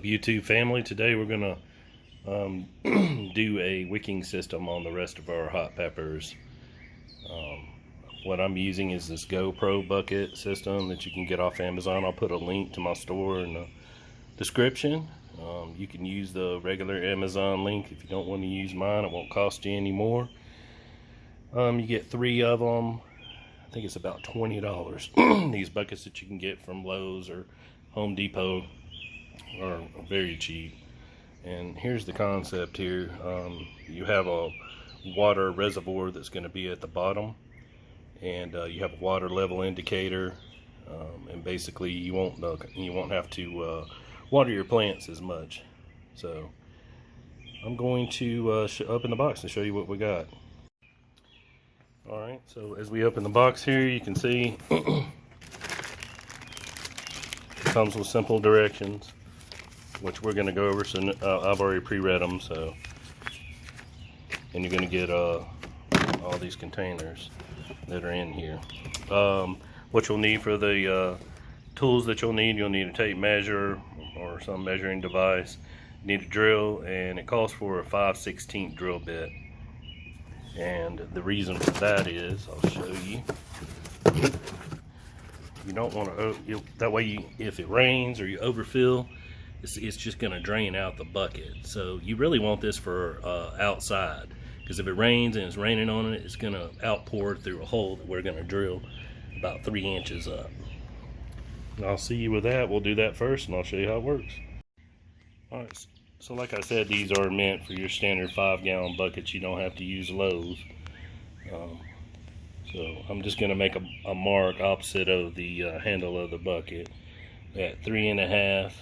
YouTube family? Today we're gonna do a wicking system on the rest of our hot peppers. What I'm using is this Gro-Bucket system that you can get off Amazon. I'll put a link to my store in the description. You can use the regular Amazon link if you don't want to use mine. It won't cost you any more. You get 3 of them. I think it's about $20. These buckets that you can get from Lowe's or Home Depot are very cheap. And here's the concept here. You have a water reservoir that's going to be at the bottom, and you have a water level indicator, and basically you won't have to water your plants as much. So I'm going to open the box and show you what we got. Alright, so as we open the box here, you can see it comes with simple directions, which we're going to go over. So I've already pre-read them, so, and you're going to get all these containers that are in here. What you'll need for the tools that you'll need a tape measure or some measuring device. You need a drill, and it calls for a 5/16 drill bit. And the reason for that is, I'll show you. You don't want to, that way if it rains or you overfill, it's just going to drain out the bucket. So you really want this for outside, because if it rains and it's raining on it, it's going to outpour through a hole that we're going to drill about 3 inches up. And I'll see you with that. We'll do that first, and I'll show you how it works. Alright, so like I said, these are meant for your standard 5-gallon buckets. You don't have to use Lowe's. So I'm just going to make a mark opposite of the handle of the bucket at 3.5.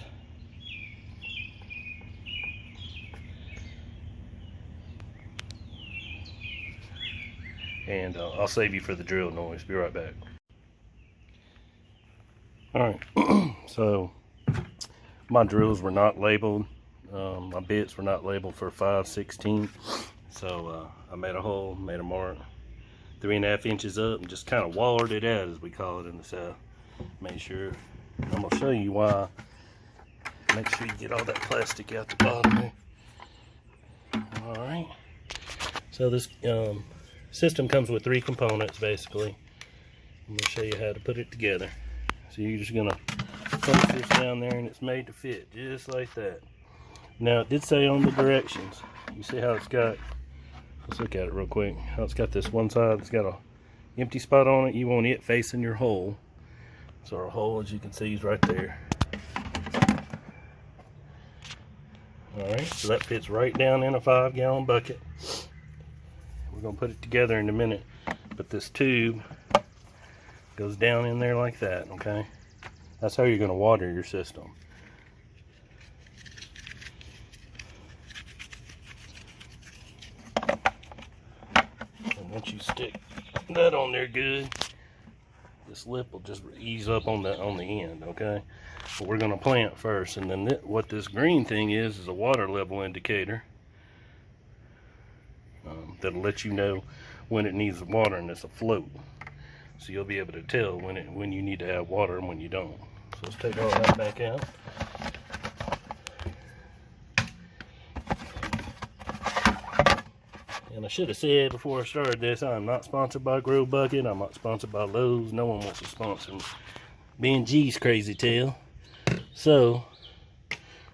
And I'll save you for the drill noise. Be right back. Alright, so my drills were not labeled. My bits were not labeled for 5/16. So I made a hole, made a mark 3.5 inches up, and just kind of wallered it out, as we call it in the South. Make sure, I'm going to show you why. Make sure you get all that plastic out the bottom there. Alright, so this system comes with 3 components basically. I'm going to show you how to put it together. So you're just going to place this down there, and it's made to fit just like that. Now it did say on the directions, you see how it's got, let's look at it real quick, how it's got this one side that's got a empty spot on it. You want it facing your hole. So our hole, as you can see, is right there. Alright, so that fits right down in a 5-gallon bucket. We're going to put it together in a minute, but this tube goes down in there like that, okay? That's how you're going to water your system. And once you stick that on there good, this lip will just ease up on the end, okay? But we're going to plant first, and then what this green thing is a water level indicator that'll let you know when it needs water and it's afloat. So you'll be able to tell when you need to add water and when you don't. So let's take all that back out. And I should have said before I started this, I'm not sponsored by Gro-Bucket. I'm not sponsored by Lowe's. No one wants to sponsor me. Being G's crazy tail. So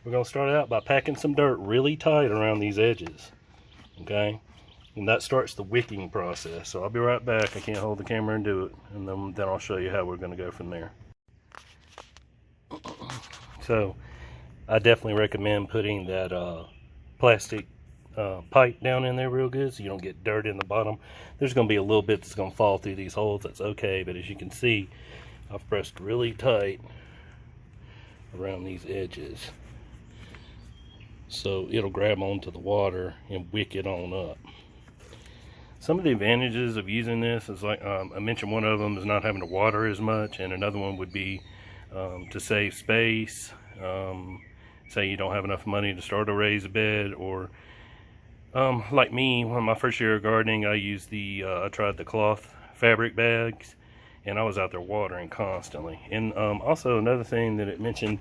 we're going to start out by packing some dirt really tight around these edges. Okay? And that starts the wicking process. So I'll be right back. I can't hold the camera and do it. And then I'll show you how we're going to go from there. So I definitely recommend putting that plastic pipe down in there real good so you don't get dirt in the bottom. There's going to be a little bit that's going to fall through these holes. That's okay. But as you can see, I've pressed really tight around these edges. So it'll grab onto the water and wick it on up. Some of the advantages of using this is, like I mentioned, one of them is not having to water as much, and another one would be to save space. Say you don't have enough money to start a raised bed, or like me, when my first year of gardening, I tried the cloth fabric bags, and I was out there watering constantly. And also another thing that it mentioned,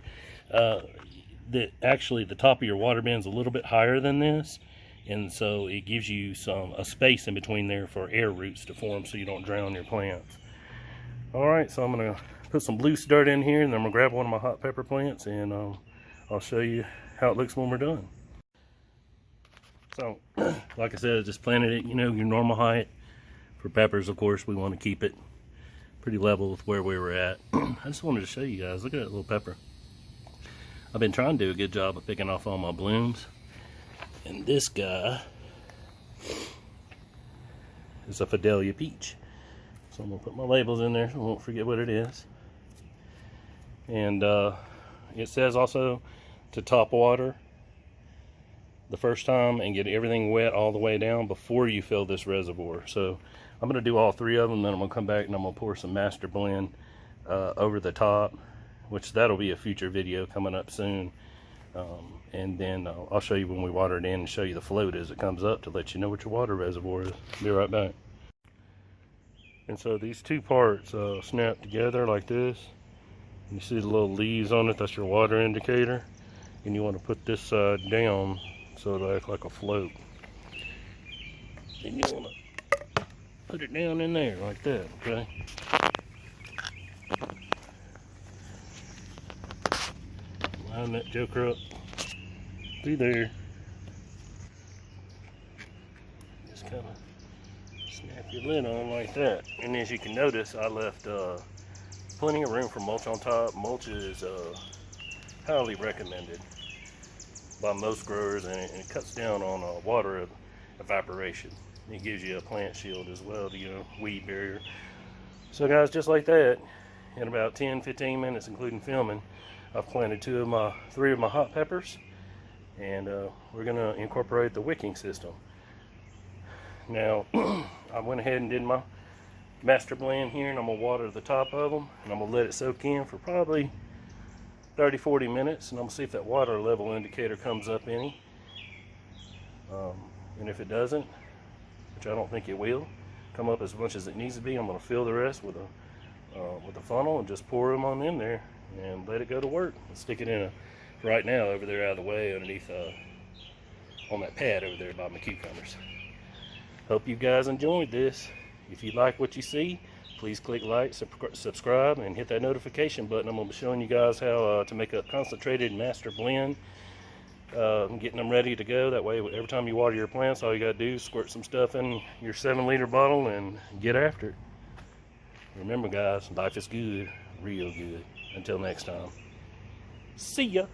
that actually the top of your water bin's a little bit higher than this, and so it gives you a space in between there for air roots to form so you don't drown your plants. Alright, so I'm going to put some loose dirt in here, and then I'm going to grab one of my hot pepper plants, and I'll show you how it looks when we're done. So, like I said, I just planted it, you know, your normal height. For peppers, of course, we want to keep it pretty level with where we were at. I just wanted to show you guys, look at that little pepper. I've been trying to do a good job of picking off all my blooms. And this guy is a Fidelia peach. So I'm going to put my labels in there so I won't forget what it is. And it says also to top water the first time and get everything wet all the way down before you fill this reservoir. So I'm going to do all 3 of them, then I'm going to come back and I'm going to pour some master blend over the top, which that'll be a future video coming up soon. And then I'll show you when we water it in and show you the float as it comes up to let you know what your water reservoir is. Be right back. And so these 2 parts snap together like this. You see the little leaves on it, that's your water indicator. And you want to put this side down so it'll act like a float. Then you want to put it down in there like that, okay? Line that joker up through there. Just kind of snap your lid on like that. And as you can notice, I left plenty of room for mulch on top. Mulch is highly recommended by most growers, and it cuts down on water evaporation. It gives you a plant shield as well, weed barrier. So guys, just like that, in about 10-15 minutes including filming, I've planted 3 of my hot peppers, and we're going to incorporate the wicking system. Now I went ahead and did my master blend here, and I'm going to water the top of them, and I'm going to let it soak in for probably 30-40 minutes, and I'm going to see if that water level indicator comes up any. And if it doesn't, which I don't think it will come up as much as it needs to be, I'm going to fill the rest with a funnel and just pour them on in there and let it go to work. I'll stick it in right now over there out of the way underneath on that pad over there by my cucumbers. Hope you guys enjoyed this. If you like what you see, please click like, subscribe, and hit that notification button. I'm going to be showing you guys how to make a concentrated master blend, getting them ready to go. That way, every time you water your plants, all you got to do is squirt some stuff in your 7-liter bottle and get after it. Remember guys, life is good, real good. Until next time, see ya.